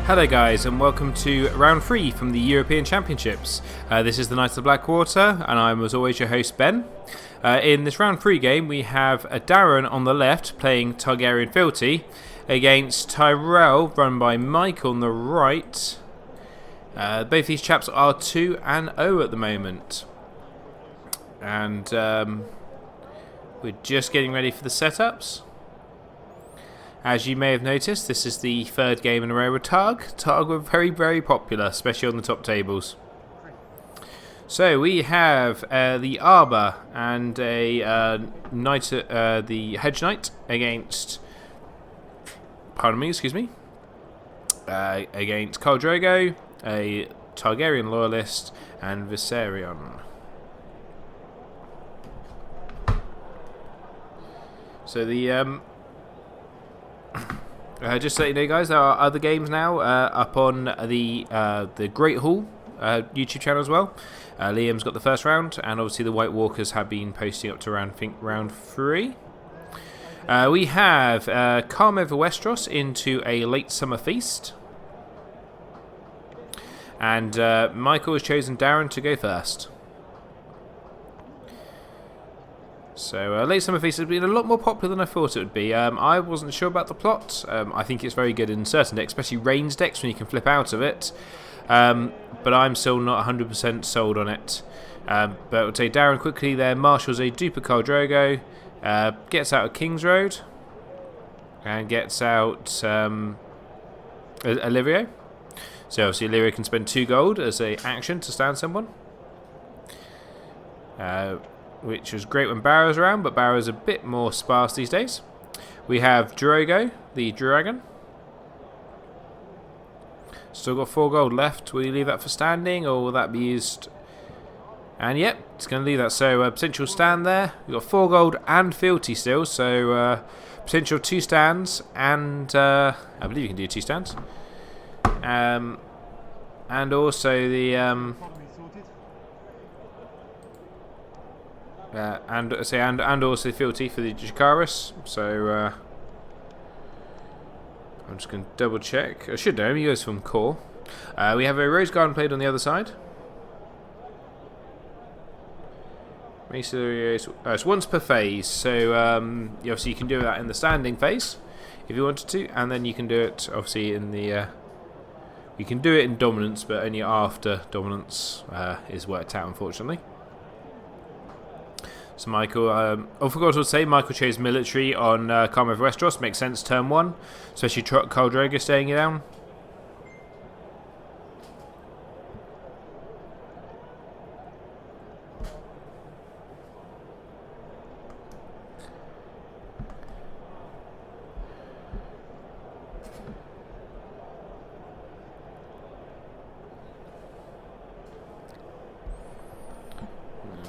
Hello guys, and welcome to round 3 from the European Championships. This is the Knights of the Blackwater, and I'm as always your host Ben. In this round 3 game we have Darren on the left playing Targ Fealty against Tyrell, run by Mike on the right. Both these chaps are 2-0 at the moment. And we're just getting ready for the setups. As you may have noticed, this is the third game in a row with Targ. Targ were very, very popular, especially on the top tables. So we have the Arbor and a knight, the Hedge Knight against, against Khal Drogo, a Targaryen Loyalist, and Viserion. So the just to let you know, guys, there are other games now up on the Great Hall YouTube channel as well. Liam's got the first round, and obviously the White Walkers have been posting up to round 3. We have Calm over Westeros into a late summer feast, and Michael has chosen Darren to go first. So Late Summer Feast has been a lot more popular than I thought it would be. I wasn't sure about the plot. I think it's very good in certain decks, especially range decks when you can flip out of it. But I'm still not 100% sold on it. But I would say Darren quickly there marshals a duper Khal Drogo, gets out of King's Road, and gets out Illyrio. So obviously Illyrio can spend 2 gold as an action to stand someone. Which was great when Barrow's around, but Barrow's a bit more sparse these days. We have Drogo, the dragon. Still got 4 gold left. Will you leave that for standing, or will that be used? And yep, it's going to leave that. So potential stand there. We've got 4 gold and Fealty still, so potential 2 stands, and I believe you can do 2 stands. And also the and also Fealty for the Jacaris. So I'm just going to double check. I should know. He goes from core. We have a Rose Garden played on the other side. It's once per phase, so obviously you can do that in the standing phase if you wanted to, and then you can do it obviously in the. You can do it in dominance, but only after dominance is worked out, unfortunately. So Michael, I forgot to say, Michael chose military on Calm over Westeros. Makes sense turn 1, especially Khal Drogo staying down.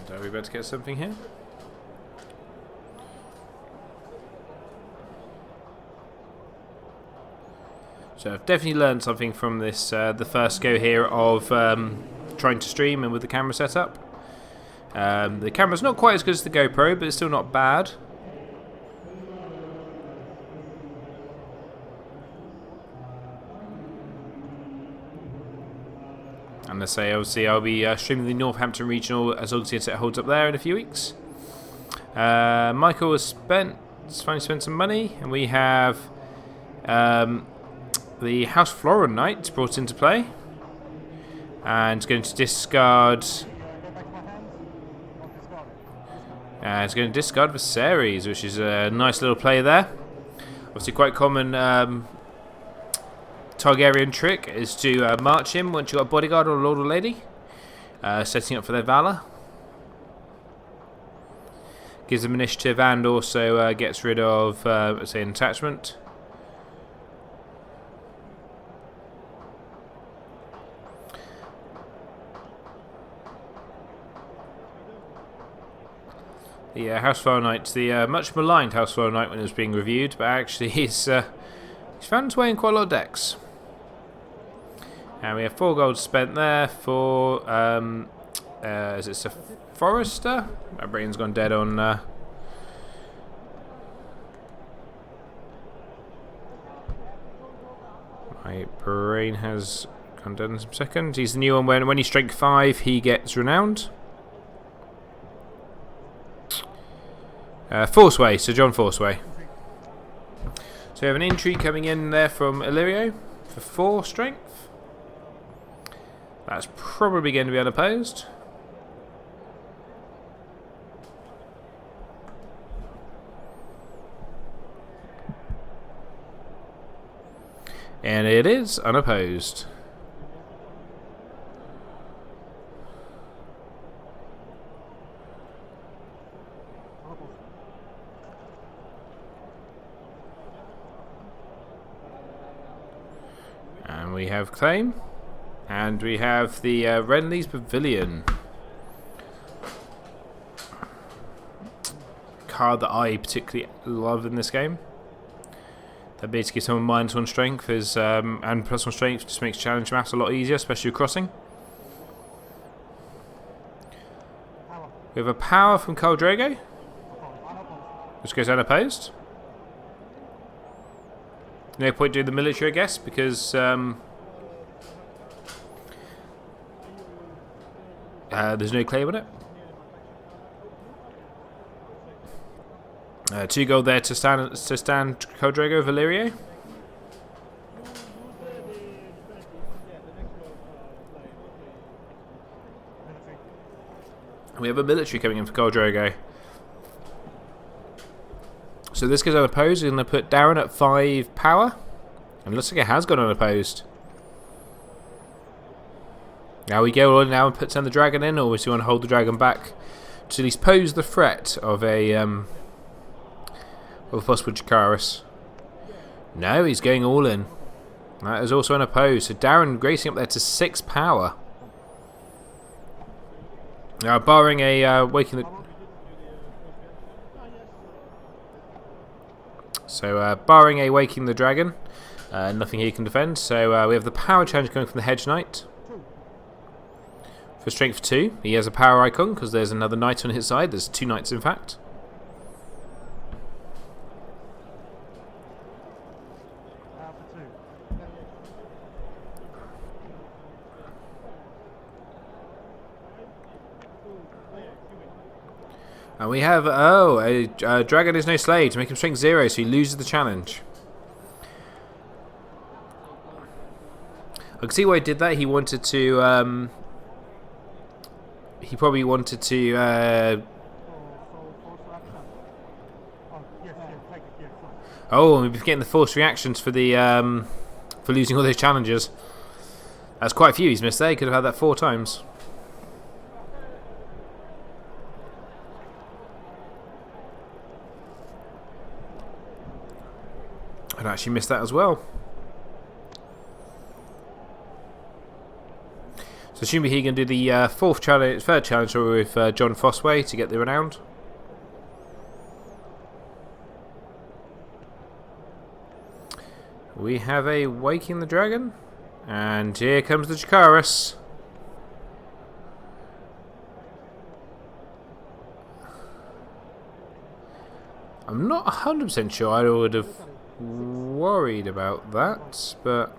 And are we about to get something here? So I've definitely learned something from this, the first go here of trying to stream and with the camera setup. The camera's not quite as good as the GoPro, but it's still not bad. And I say, obviously, I'll be streaming the Northampton Regional as long as it holds up there in a few weeks. Michael has finally spent some money, and we have the House Florin Knight brought into play, and going to discard. It's going to discard Viserys, which is a nice little play there. Obviously, quite common Targaryen trick is to march him once you've got a bodyguard or a lord or lady, setting up for their Valor. Gives them initiative and also gets rid of, let's say, an attachment. The House Florin Knight, the much maligned House Florin Knight when it was being reviewed, but actually he's found his way in quite a lot of decks. And we have 4 gold spent there for is it a Forester? My brain's gone dead on My brain has gone down in some seconds. He's the new one. When he's strength 5, he gets renowned. Forceway, Sir John Forceway. So we have an intrigue coming in there from Illyrio for 4 strength. That's probably going to be unopposed. And it is unopposed. And we have claim. And we have the Renly's Pavilion. Card that I particularly love in this game. The ability to give someone -1 strength is, and +1 strength just makes challenge maps a lot easier, especially with crossing. We have a power from Khal Drogo, which goes unopposed. No point doing the military, I guess, because there's no claim on it. 2 gold there to stand Khal Drogo Valerio. We have a military coming in for Khal Drogo. So this goes unopposed. We're going to put Darren at 5 power. And it looks like it has gone unopposed. Now we go on now and send the dragon in, or do we want to hold the dragon back to at least pose the threat of a possible Jakaris? No, he's going all in. That is also unopposed. So Darren gracing up there to 6 power. Now, barring a waking the... So, barring a waking the dragon, nothing he can defend. So we have the power challenge coming from the Hedge Knight. For strength 2, he has a power icon because there's another knight on his side. There's 2 knights in fact. And we have, a dragon is no slave to make him strength 0, so he loses the challenge. I can see why he did that. He wanted to, he probably wanted to, oh, we've been getting the forced reactions for the, for losing all those challenges. That's quite a few he's missed there. He could have had that 4 times. I'd actually missed that as well. So assuming he can do the third challenge with John Fossway to get the renowned. We have a Waking the Dragon, and here comes the Jakaris. I'm not 100% sure I would have worried about that, but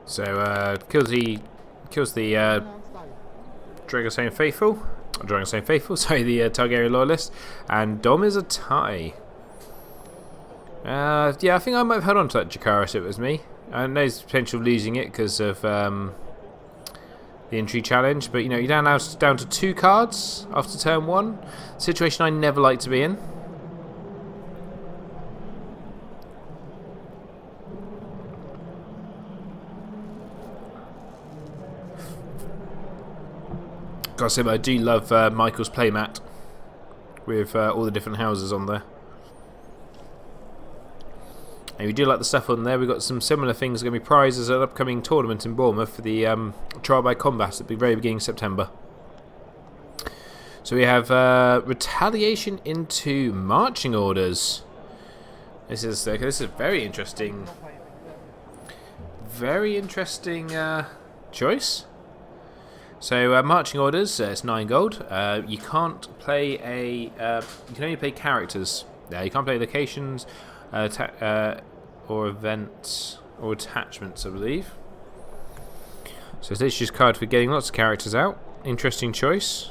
so kills the Dragonstone Faithful, sorry, the Targaryen Loyalist, and Dom is a tie. Yeah, I think I might have held on to that Jakaris if it was me. I know there's potential of losing it because of the entry challenge, but you know, you're now down to 2 cards after turn 1. Situation I never like to be in. Gotta say, but I do love Michael's playmat with all the different houses on there. And we do like the stuff on there. We've got some similar things going to be prizes at an upcoming tournament in Bournemouth for the trial by combat at the very beginning of September. So we have retaliation into marching orders. This is very interesting. Very interesting choice. So marching orders, it's 9 gold. You can't play you can only play characters. You can't play locations, or events, or attachments, I believe. So it's literally just a card for getting lots of characters out. Interesting choice.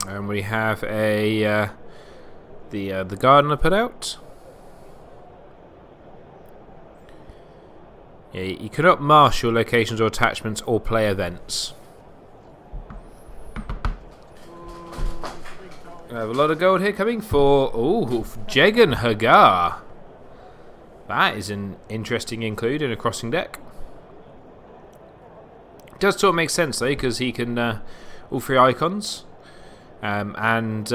And we have the gardener put out. Yeah, you cannot marshal locations or attachments or play events. We have a lot of gold here coming for Jegan Hagar. That is an interesting include in a crossing deck. It does sort of make sense though, because he can all 3 icons, and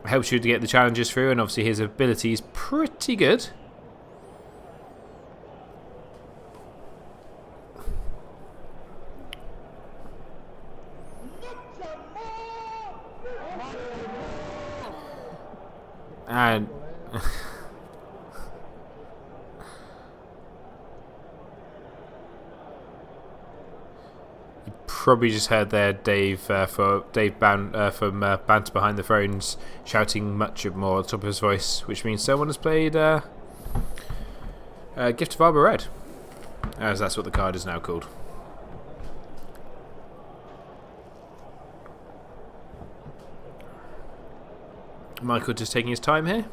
helps you to get the challenges through, and obviously his ability is pretty good. And you probably just heard there Dave from Banter Behind the Thrones shouting much more at the top of his voice, which means someone has played Gift of Arbor Red, as that's what the card is now called. Michael just taking his time here.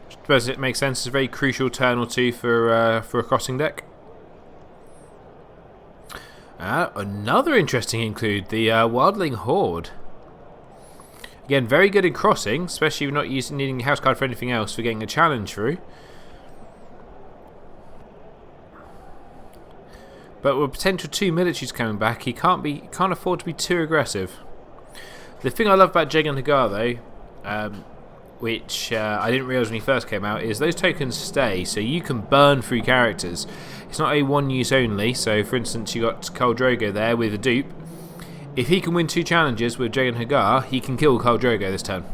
I suppose it makes sense. It's a very crucial turn or two for a crossing deck. Another interesting include, the Wildling Horde. Again, very good in crossing, especially if you're not needing a house card for anything else, for getting a challenge through. But with potential 2 militaries coming back, he can't afford to be too aggressive. The thing I love about Jegan Hagar though, which I didn't realise when he first came out, is those tokens stay, so you can burn through characters. It's not a one use only, so for instance you got Khal Drogo there with a dupe. If he can win 2 challenges with Jegan Hagar, he can kill Khal Drogo this turn.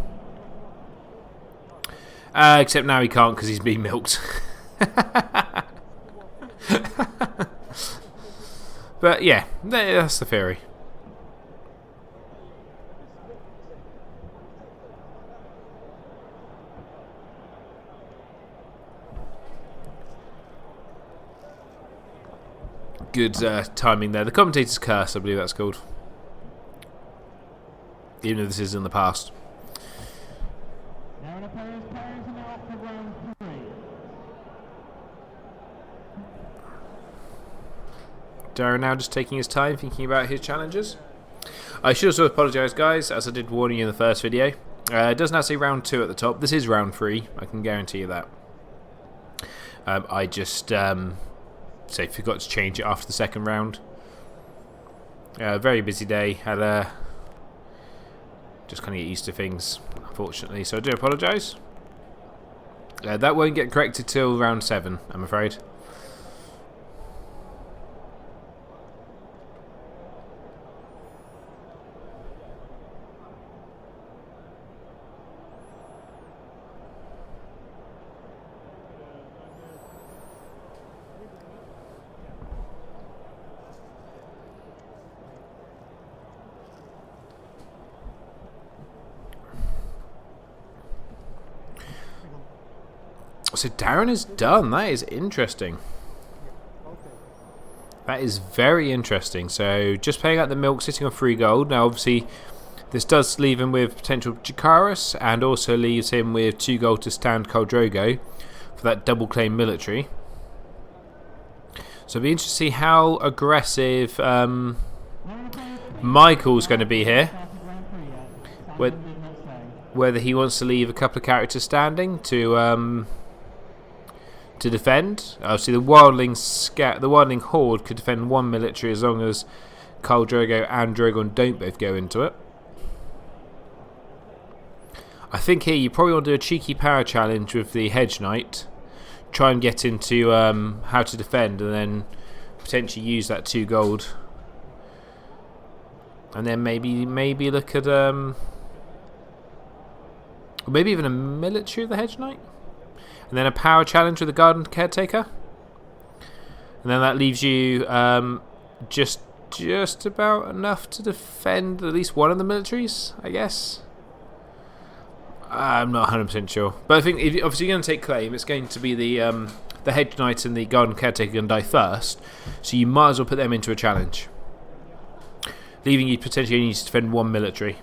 Except now he can't because he's been milked. But yeah, that's the theory. Good timing there. The commentator's curse, I believe that's called. Even if this is in the past. Darren now just taking his time thinking about his challenges. I should also apologise guys, as I did warn you in the first video. It does now say round 2 at the top. This is round 3, I can guarantee you that. I just forgot to change it after the second round. Very busy day. Had just kind of get used to things, unfortunately. So I do apologise. That won't get corrected till round 7, I'm afraid. So Darren is done. That is interesting. That is very interesting. So just paying out the milk, sitting on 3 gold. Now obviously this does leave him with potential Jacaerys, and also leaves him with 2 gold to stand Khal Drogo for that double claim military. So it'll be interesting to see how aggressive Michael's going to be here. Whether he wants to leave a couple of characters standing to defend. Obviously, the Wildling Horde could defend 1 military as long as Khal Drogo and Drogon don't both go into it. I think here you probably want to do a cheeky power challenge with the Hedge Knight. Try and get into how to defend, and then potentially use that 2 gold. And then maybe look at Or maybe even a military of the Hedge Knight. And then a power challenge with the Garden Caretaker. And then that leaves you just about enough to defend at least one of the militaries, I guess. I'm not 100% sure. But I think if obviously you're going to take claim, it's going to be the Hedge Knight and the Garden Caretaker going to die first. So you might as well put them into a challenge. Leaving you potentially only to defend one military.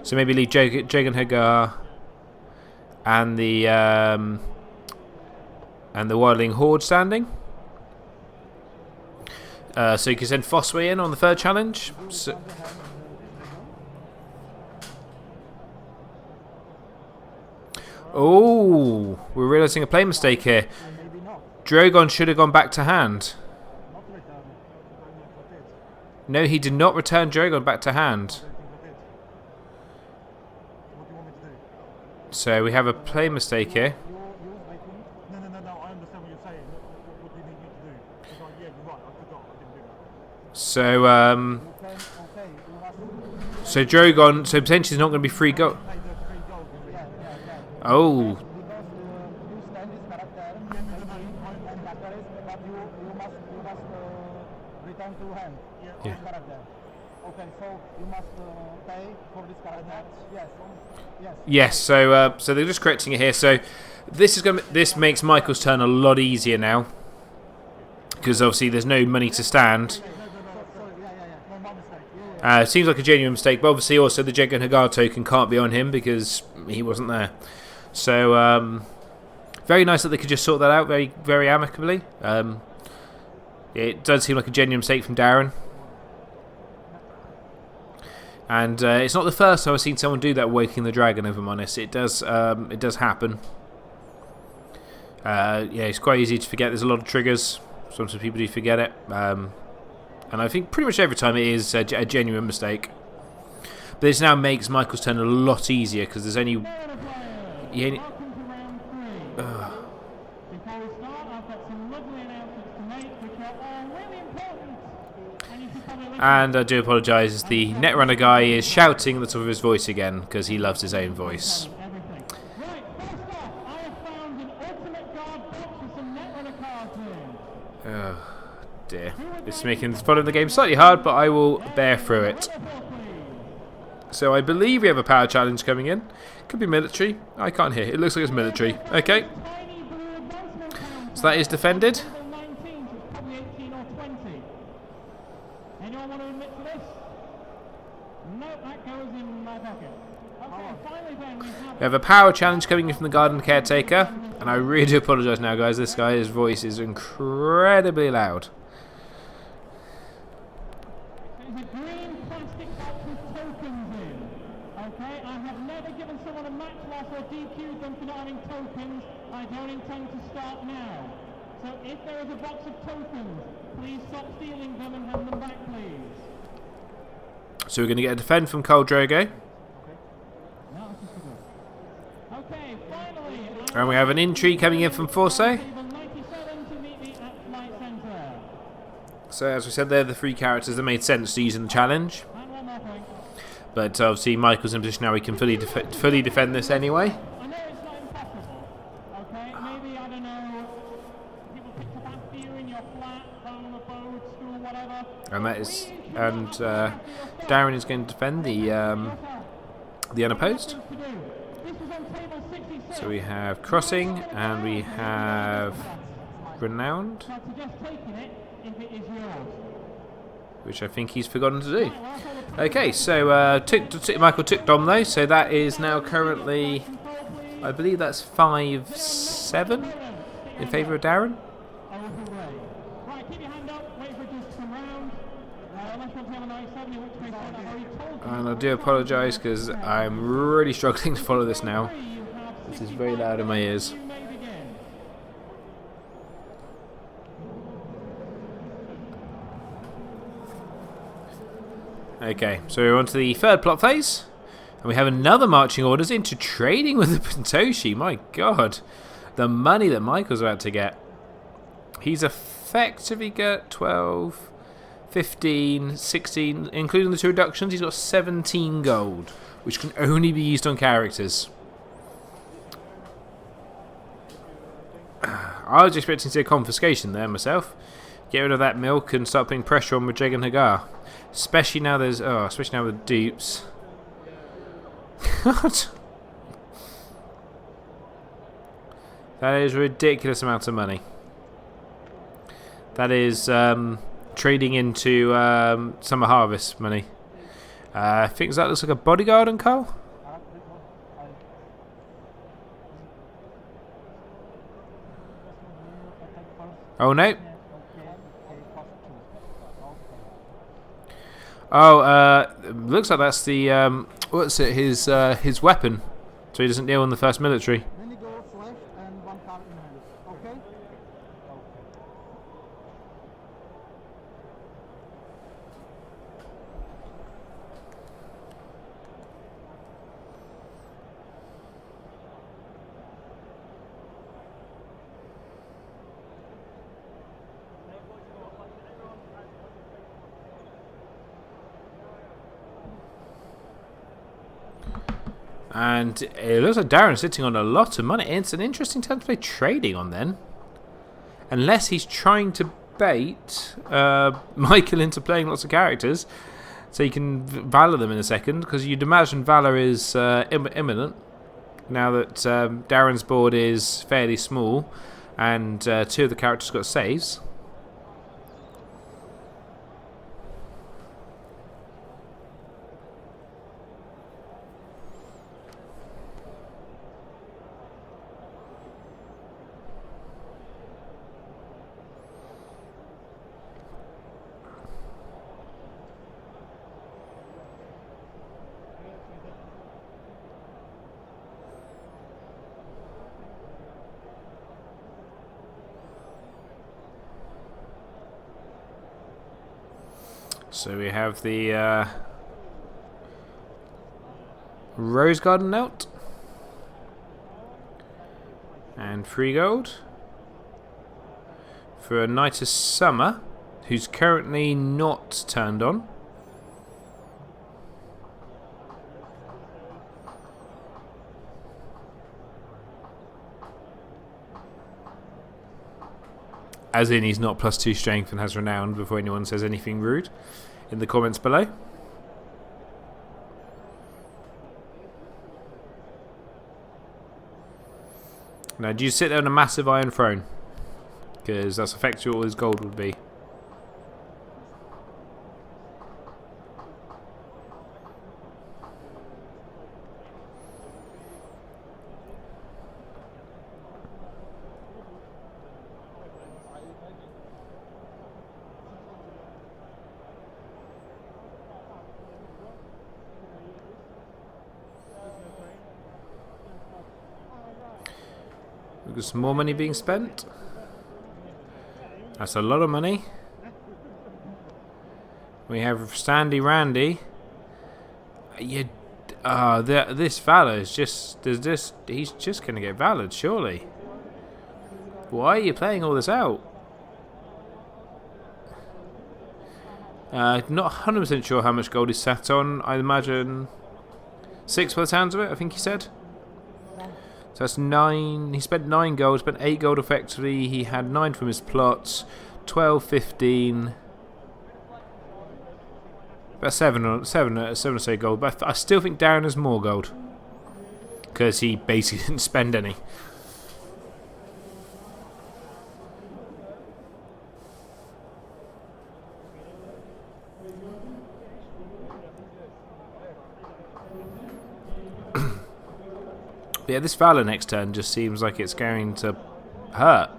So maybe leave Jagan Hagar and the Wildling Horde standing. So you can send Fossway in on the third challenge. Oh, we're realising a play mistake here. Drogon should have gone back to hand. No, he did not return Drogon back to hand. So we have a play mistake here. So so Drogon, so potentially he's not going to be free gold. Oh. Yeah. Yes. So so they're just correcting it here. So this makes Michael's turn a lot easier now, because obviously there's no money to stand. Seems like a genuine mistake, but obviously also the Jagan Hagar token can't be on him because he wasn't there. So very nice that they could just sort that out very, very amicably. It does seem like a genuine mistake from Darren. And it's not the first time I've seen someone do that, waking the dragon, if I'm honest. It does happen. Yeah, it's quite easy to forget. There's a lot of triggers. Sometimes people do forget it. And I think pretty much every time it is a genuine mistake. But this now makes Michael's turn a lot easier because there's only... And I do apologise, the Netrunner guy is shouting at the top of his voice again because he loves his own voice. Oh dear. It's making following the game slightly hard, but I will bear through it. So I believe we have a power challenge coming in. Could be military. I can't hear. It looks like it's military. Okay. So that is defended. We have a power challenge coming in from the Garden Caretaker. And I really do apologise now, guys. This guy's voice is incredibly loud. There's a green plastic box with tokens in. Okay, I have never given someone a match loss or DQ'd them for not having tokens. I don't intend to start now. So if there is a box of tokens, please stop stealing them and hand them back, please. So we're going to get a defend from Khal Drogo. Okay, finally. And we have an intrigue coming in from Forsay. So as we said, they're the three characters that made sense to use in the challenge. But obviously Michael's in a position now he can fully defend this anyway. I know it's not impossible. Okay, maybe, I don't know, people picked up after you in your flat, home, abode, school, whatever. And that is, and Darren is going to defend the unopposed. So we have Crossing and we have Renowned, which I think he's forgotten to do. Okay, so Michael took Dom though, so that is now currently, I believe that's 5-7 in favour of Darren. And I do apologise because I'm really struggling to follow this now. This is very loud in my ears. Okay, so we're on to the third plot phase. And we have another marching orders into trading with the Pentoshi. My god. The money that Michael's about to get. He's effectively got 12, 15, 16, including the two reductions. He's got 17 gold, which can only be used on characters. I was expecting to see a confiscation there myself. Get rid of that milk and start putting pressure on Rajeg and Hagar. Especially now especially now with dupes. God. That is a ridiculous amount of money. That is trading into summer harvest money. I think that looks like a bodyguard and Carl. Oh no. Oh, looks like that's the what's it? His weapon, so he doesn't kneel in the first military. And it looks like Darren's sitting on a lot of money. It's an interesting time to play trading on then. Unless he's trying to bait Michael into playing lots of characters so he can Valor them in a second. Because you'd imagine Valor is imminent now that Darren's board is fairly small and two of the characters got saves. So we have the Rose Garden out and 3 gold for a Knight of Summer who's currently not turned on. As in he's not +2 strength and has renown before anyone says anything rude in the comments below. Now, do you sit there on a massive iron throne? Because that's effectively all his gold would be. We've got some more money being spent. That's a lot of money. We have Standy Randy. This Valor is just... he's just going to get Valored, surely. Why are you playing all this out? Not 100% sure how much gold he's sat on. I imagine 6 by the sounds of it, I think he said. So that's 9. He spent 9 gold, spent 8 gold effectively. He had 9 from his plots. 12, 15. About 7 or so gold. But I still think Darren has more gold. Because he basically didn't spend any. Yeah, this Valor next turn just seems like it's going to hurt.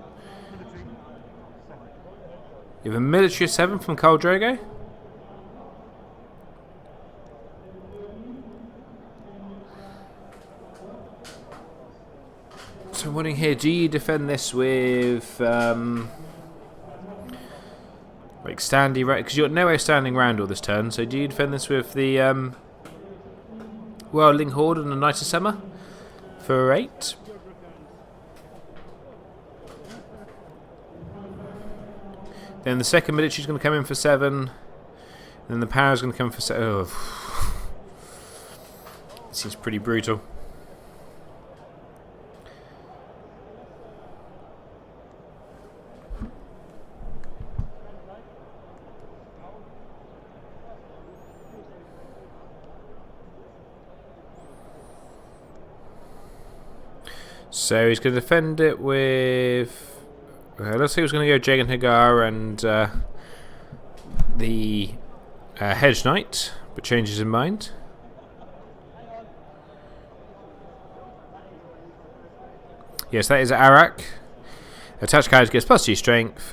You have a military of 7 from Khal Drogo. So I'm wondering here, do you defend this with like standing, because you've got no way of standing round all this turn, so do you defend this with the Worldling Horde and the Knight of Summer? For 8. Then the second military is going to come in for 7. Then the power is going to come for 7. Oh. It seems pretty brutal. So he's going to defend it with... let's say he's going to go Jagan Hagar and the Hedge Knight, but changes his mind. Yes, that is Arak. Attached character gets +2 strength.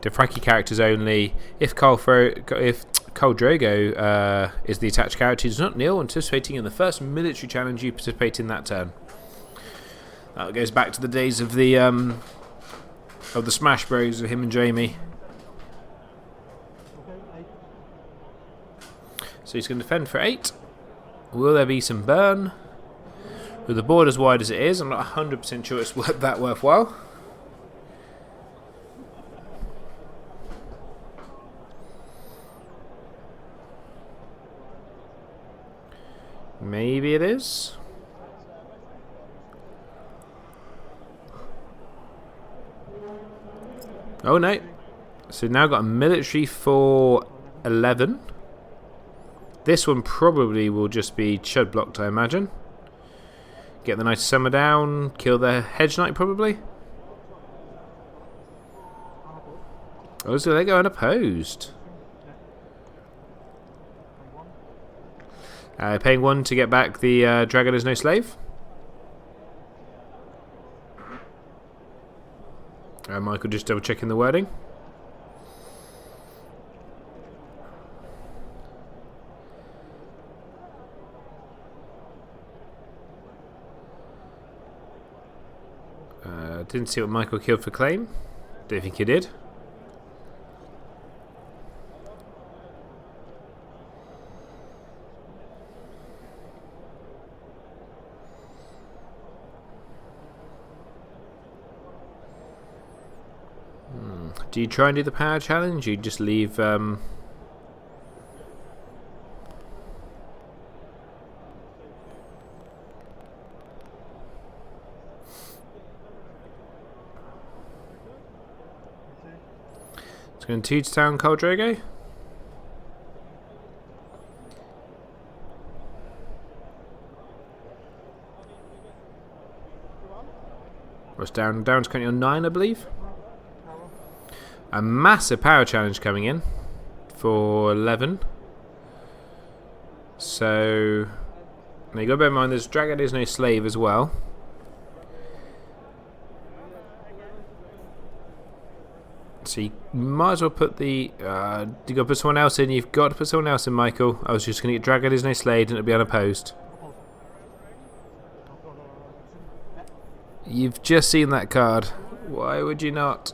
Dothraki characters only. If Khal Drogo is the attached character, he does not kneel, anticipating in the first military challenge you participate in that turn. That goes back to the days of the Smash Bros. Of him and Jamie. So he's going to defend for 8. Will there be some burn? With the board as wide as it is, I'm not 100% sure it's that worthwhile. Maybe it is. Oh no. So now got a military for 11. This one probably will just be Chud blocked, I imagine. Get the Knight of Summer down, kill the Hedge Knight probably. Oh, so they go unopposed. Paying 1 to get back the Dragon is no slave. Michael just double checking the wording. Didn't see what Michael killed for claim. Don't think he did. Do you try and do the power challenge? You just leave... It's going to town Khal Drogo. What's down? Down's currently on 9, I believe. A massive power challenge coming in for 11. So now you got to bear in mind there's Dragon is no slave as well. So you might as well put the... you got to put someone else in. You've got to put someone else in, Michael. I was just going to get Dragon is no slave and it'll be unopposed. You've just seen that card. Why would you not?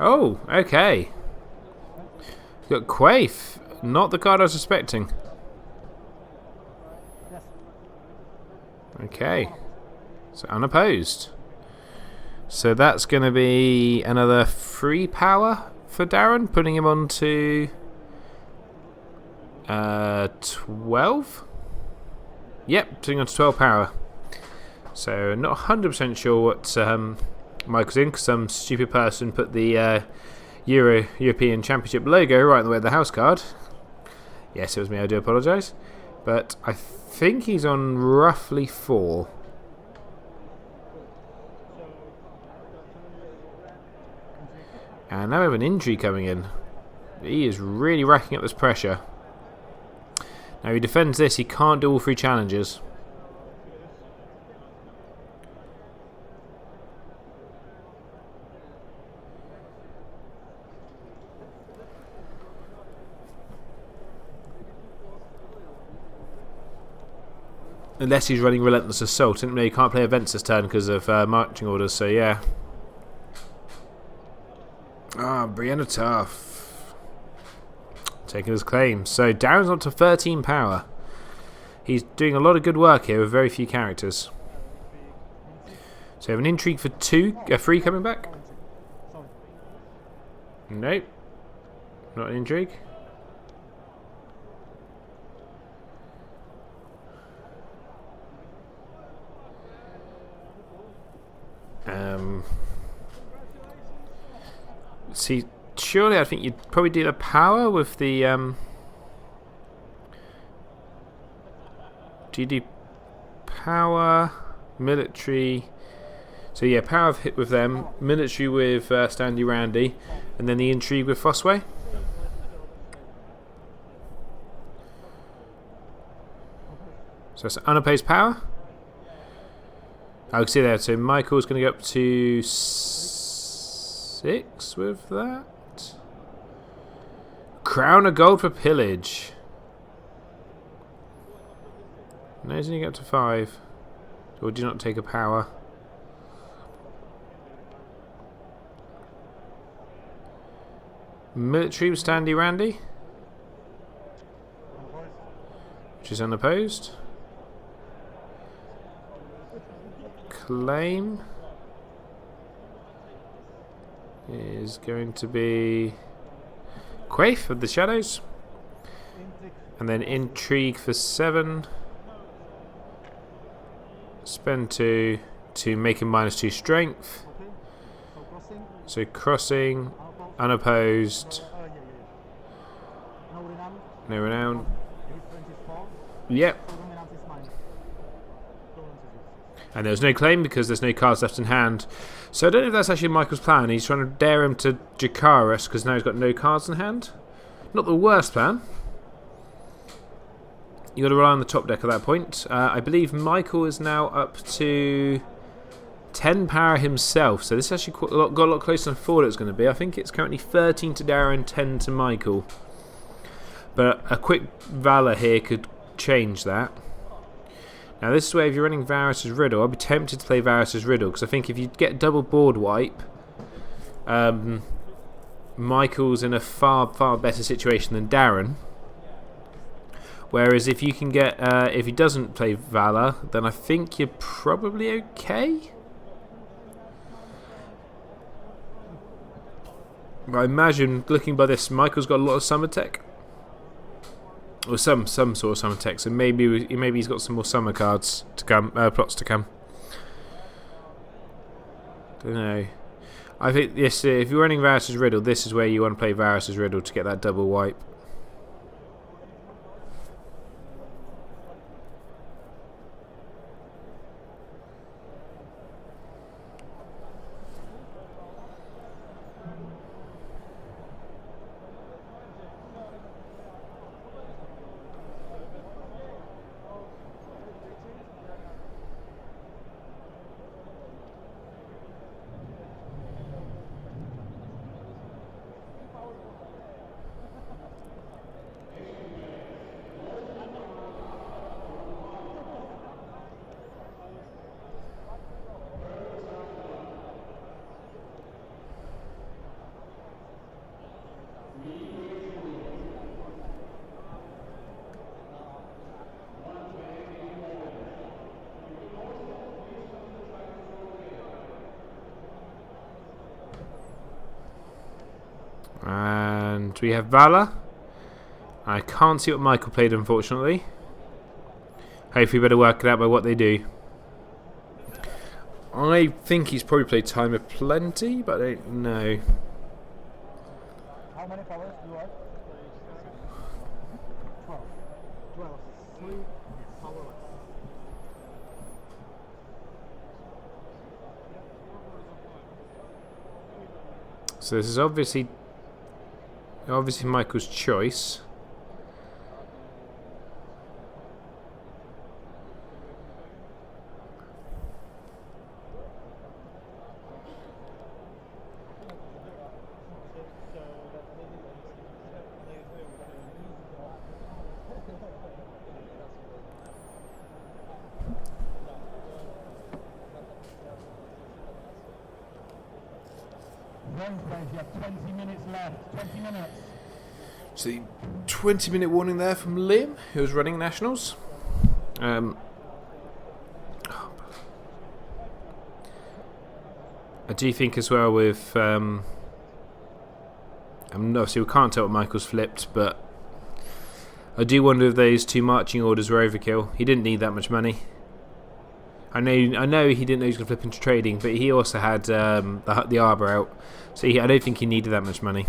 Oh, okay. You've got Quaif. Not the card I was expecting. Okay. So unopposed. So that's going to be another 3 power for Darren, putting him on to 12. Yep, putting on to 12 power. So not 100% sure what Michael's in, because some stupid person put the European Championship logo right in the way of the house card. Yes, it was me, I do apologise. But I think he's on roughly 4. And now we have an injury coming in. He is really racking up this pressure. Now he defends this, he can't do all 3 challenges. Unless he's running Relentless Assault. And he can't play events this turn because of marching orders, so yeah. Brianna Tough. Taking his claim. So Darren's up to 13 power. He's doing a lot of good work here with very few characters. So we have an intrigue for 3 coming back. Nope. Not an intrigue. See, surely I think you'd probably deal a power with the Do you do power, military? So yeah, power hit with them, military with Standy Randy, and then the intrigue with Fossway. So that's unopposed power. I can see there. So Michael's going to go up to 6 with that. Crown of gold for pillage. No, he's only get up to 5. Or do you not take a power? Military with Standy Randy, which is unopposed. Claim is going to be Quaif of the Shadows, and then intrigue for 7. Spend 2 to make him -2 strength. So crossing, unopposed, no renown. Yep. And there's no claim because there's no cards left in hand. So I don't know if that's actually Michael's plan. He's trying to dare him to Jakar us because now he's got no cards in hand. Not the worst plan. You've got to rely on the top deck at that point. I believe Michael is now up to 10 power himself. So this actually got a lot closer than I thought it was going to be. I think it's currently 13 to Darren, 10 to Michael. But a quick Valor here could change that. Now this is where if you're running Varus's Riddle, I'd be tempted to play Varus's Riddle because I think if you get double board wipe, Michael's in a far better situation than Darren. Whereas if you can get, if he doesn't play Valor, then I think you're probably okay. But I imagine looking by this, Michael's got a lot of summer tech. Or some sort of summer tech, so maybe he's got some more summer cards to come, plots to come. Don't know. I think this, if you're running Varus's Riddle, this is where you want to play Varus's Riddle to get that double wipe. And we have Valor. I can't see what Michael played, unfortunately. Hopefully we better work it out by what they do. I think he's probably played Time of Plenty, but I don't know. How many powers do you have? 12. 12. 3 powerless. So this is obviously Michael's choice. Wednesdays, you have 20 minutes left. 20 minutes. So the 20-minute warning there from Liam, who was running Nationals. I do think as well with obviously we can't tell what Michael's flipped, but I do wonder if those 2 marching orders were overkill. He didn't need that much money. I know he didn't know he was going to flip into trading, but he also had the Arbor out, so I don't think he needed that much money.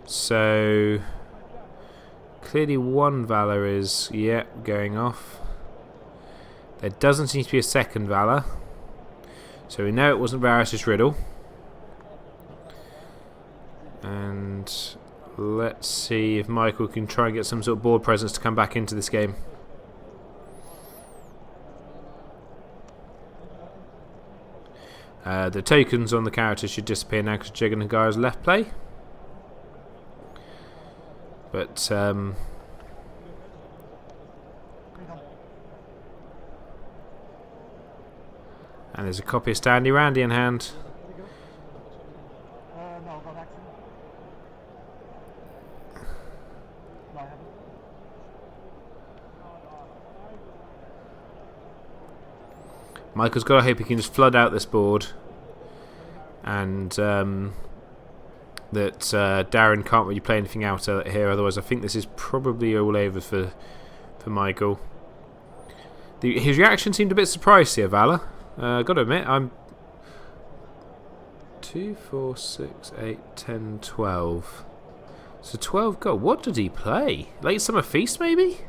So Clearly one Valor is, going off. There doesn't seem to be a second Valor. So we know it wasn't Varys' Riddle. And let's see if Michael can try and get some sort of board presence to come back into this game. The tokens on the characters should disappear now because Jigen and Gaia's left play. But and there's a copy of Standy Randy in hand. No, got action. No, I haven't. Michael's got to hope he can just flood out this board, and that Darren can't really play anything out here. Otherwise, I think this is probably all over for Michael. His reaction seemed a bit surprised here, Valor. Got to admit, I'm 2, 4, 6, 8, 10, 12. So 12 gold. What did he play? Late Summer Feast, maybe?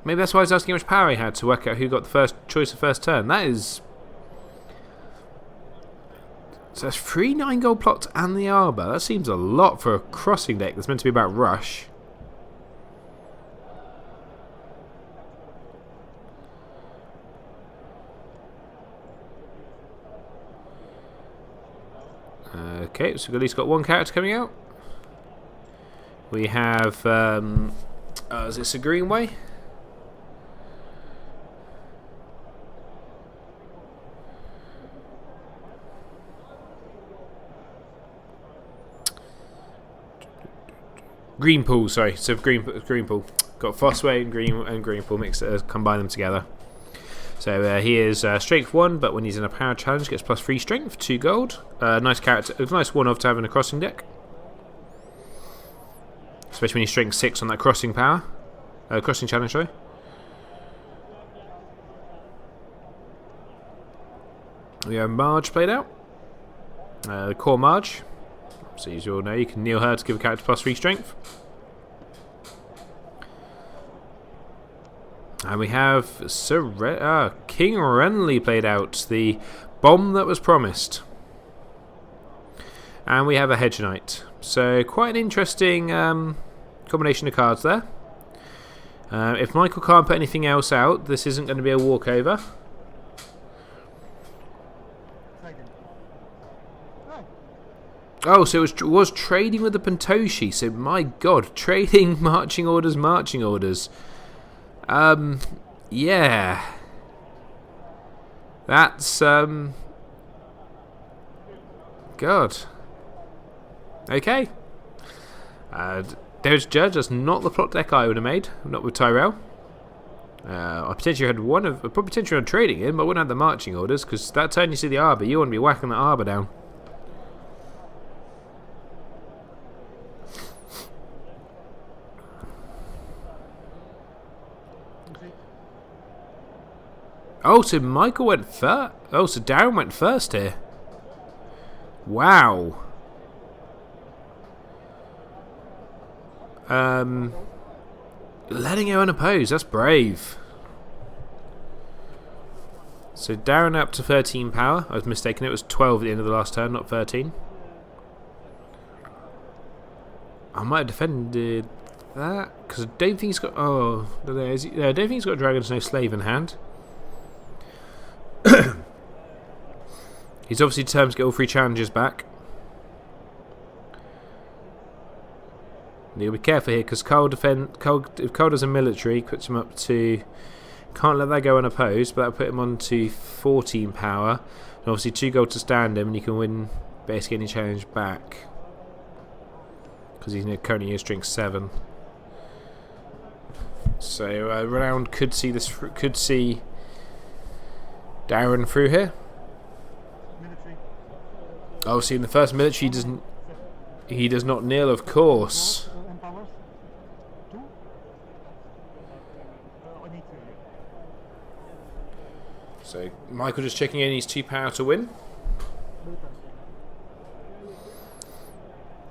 Maybe that's why I was asking how much power he had to work out who got the first choice of first turn. That is... So that's 3 9 gold plots and the Arbor. That seems a lot for a crossing deck that's meant to be about rush. Okay, so we've at least got one character coming out. We have... is this a Greenway? Greenpool, sorry. So Greenpool. Got Fossway and Greenpool mixed, combine them together. So he is strength 1, but when he's in a power challenge, gets +3 strength, 2 gold. Nice character, nice one-off to have in a crossing deck, especially when he's strength 6 on that crossing power, crossing challenge. Sorry. We have Marge played out. The core Marge. So as you all know, you can kneel her to give a character +3 strength. And we have King Renly played out, the bomb that was promised. And we have a Hedge Knight. So quite an interesting combination of cards there. If Michael can't put anything else out, this isn't going to be a walkover. Oh, so it was trading with the Pentoshi. So my God, trading marching orders. Yeah. That's God. Okay. There's Judge. That's not the plot deck I would have made. Not with Tyrell. I potentially had potentially had trading in, but I wouldn't have the marching orders because that turn you see the Arbor, you want to be whacking the Arbor down. Oh, so Michael went first. Oh, so Darren went first here. Wow. Letting go unopposed. That's brave. So Darren up to 13 power. I was mistaken. It was 12 at the end of the last turn, not 13. I might have defended that because I don't think he's got. Oh, I don't think he's got a Dragon's No Slave in hand. He's obviously determined to get all 3 challenges back. You'll be careful here because if Cole does a military, puts him up to. Can't let that go unopposed, but that'll put him on to 14 power. And obviously 2 gold to stand him, and you can win basically any challenge back. Because he's currently in strength 7. So round could see Darren through here. Military. Obviously in the first military he does not kneel, of course. Empowers. 2. I need 2. So Michael just checking in, he's 2 power to win.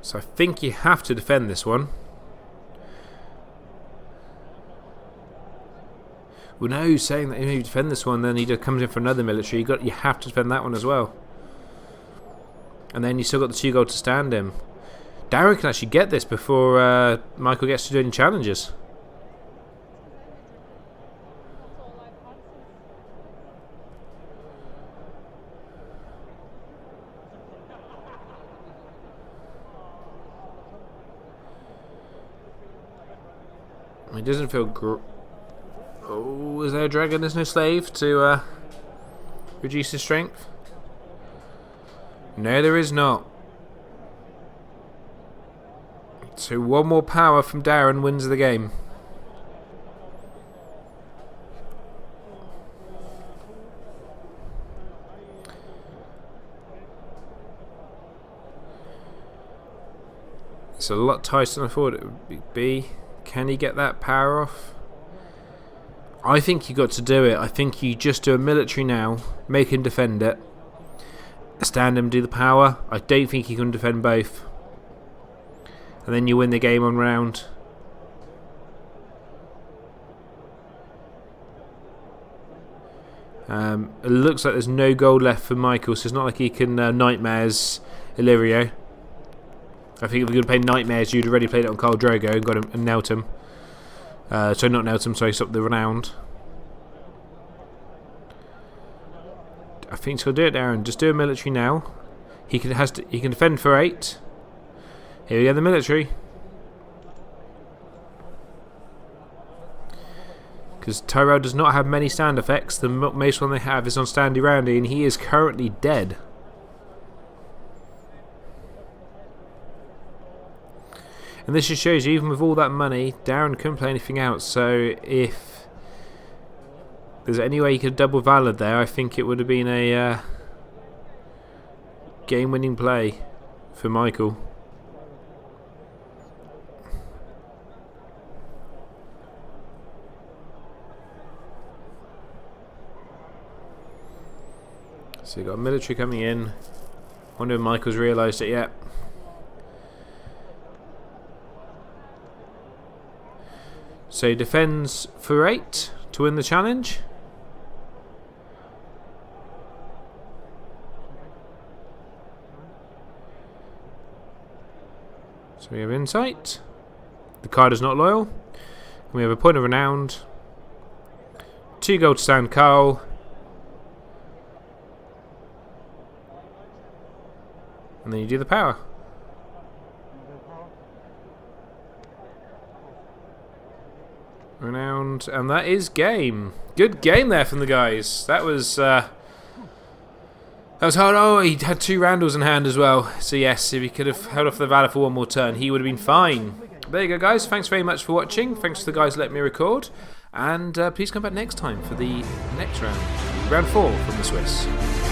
So I think you have to defend this one. Well, no, saying that if you defend this one, then he comes in for another military. You have to defend that one as well. And then you still got the 2 gold to stand him. Darren can actually get this before Michael gets to do any challenges. It doesn't feel oh, is there a dragon? There's no slave to reduce his strength? No, there is not. So 1 more power from Darren wins the game. It's a lot tighter than I thought it would be. Can he get that power off? I think you got to do it. I think you just do a military now, make him defend it, stand him, do the power. I don't think he can defend both. And then you win the game on round. It looks like there's no gold left for Michael, so it's not like he can Nightmares Illyrio. I think if we could play Nightmares, you'd already played it on Khal Drogo and got him and knelt him. So not knelt him, sorry, stopped the round. I think he'll do it, Aaron. Just do a military now. He can defend for 8. Here we go, the military. Because Tyrell does not have many stand effects. The most one they have is on Standy Roundy, and he is currently dead. And this just shows you, even with all that money, Darren couldn't play anything out. So if there's any way he could double Valor there, I think it would have been a game-winning play for Michael. So you've got a military coming in. Wonder if Michael's realised it yet. So he defends for 8 to win the challenge. So we have insight. The card is not loyal. We have a point of renowned. 2 gold to stand Khal. And then you do the power. Renowned, and that is game. Good game there from the guys. That was hard. Oh, he had 2 Randalls in hand as well. So yes, if he could have held off the Valor for 1 more turn, he would have been fine. There you go, guys. Thanks very much for watching. Thanks to the guys who let me record. And please come back next time for the next round. Round 4 from the Swiss.